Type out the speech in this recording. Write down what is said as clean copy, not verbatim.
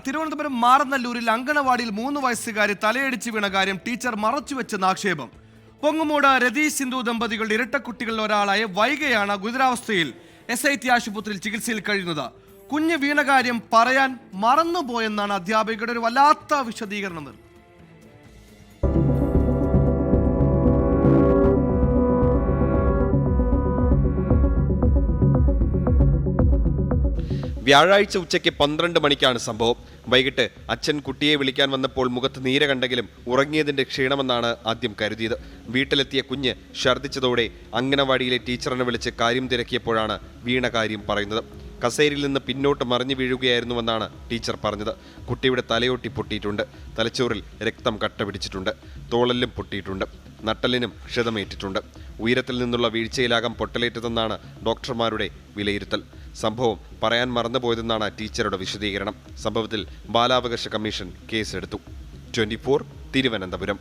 തിരുവനന്തപുരം മാറനല്ലൂരിൽ അങ്കണവാടിയിൽ 3 വയസ്സുകാരി തലയടിച്ച് വീണ കാര്യം ടീച്ചർ മറച്ചുവെച്ചെന്ന് ആക്ഷേപം. പൊങ്ങുമൂട് രതീഷ് സിന്ധു ദമ്പതികളുടെ ഇരട്ടക്കുട്ടികളിൽ ഒരാളായ വൈഗയാണ് ഗുരുതരാവസ്ഥയിൽ SIT ആശുപത്രിയിൽ ചികിത്സയിൽ കഴിയുന്നത്. കുഞ്ഞ് വീണ കാര്യം പറയാൻ മറന്നുപോയെന്നാണ് അധ്യാപികയുടെ ഒരു വല്ലാത്ത വിശദീകരണം. വ്യാഴാഴ്ച ഉച്ചയ്ക്ക് 12 മണിക്കാണ് സംഭവം. വൈകിട്ട് അച്ഛൻ കുട്ടിയെ വിളിക്കാൻ വന്നപ്പോൾ മുഖത്ത് നീര കണ്ടെങ്കിലും ഉറങ്ങിയതിന്റെ ക്ഷീണമെന്നാണ് ആദ്യം കരുതിയത്. വീട്ടിലെത്തിയ കുഞ്ഞ് ഛർദ്ദിച്ചതോടെ അംഗനവാടിയിലെ ടീച്ചറിനെ വിളിച്ച് കാര്യം തിരക്കിയപ്പോഴാണ് വീണ കാര്യം പറയുന്നത്. കസേരയിൽ നിന്ന് പിന്നോട്ട് മറിഞ്ഞു വീഴുകയായിരുന്നുവെന്നാണ് ടീച്ചർ പറഞ്ഞത്. കുട്ടിയുടെ തലയോട്ടി പൊട്ടിയിട്ടുണ്ട്, തലച്ചോറിൽ രക്തം കട്ട പിടിച്ചിട്ടുണ്ട്, തോളലും പൊട്ടിയിട്ടുണ്ട്, നട്ടലിനും ക്ഷതമേറ്റിട്ടുണ്ട്. ഉയരത്തിൽ നിന്നുള്ള വീഴ്ചയിലാകാം പൊട്ടലേറ്റതെന്നാണ് ഡോക്ടർമാരുടെ വിലയിരുത്തൽ. സംഭവം പറയാൻ മറന്നുപോയതെന്നാണ് ടീച്ചറുടെ വിശദീകരണം. സംഭവത്തിൽ ബാലാവകാശ കമ്മീഷൻ കേസെടുത്തു. 24 തിരുവനന്തപുരം.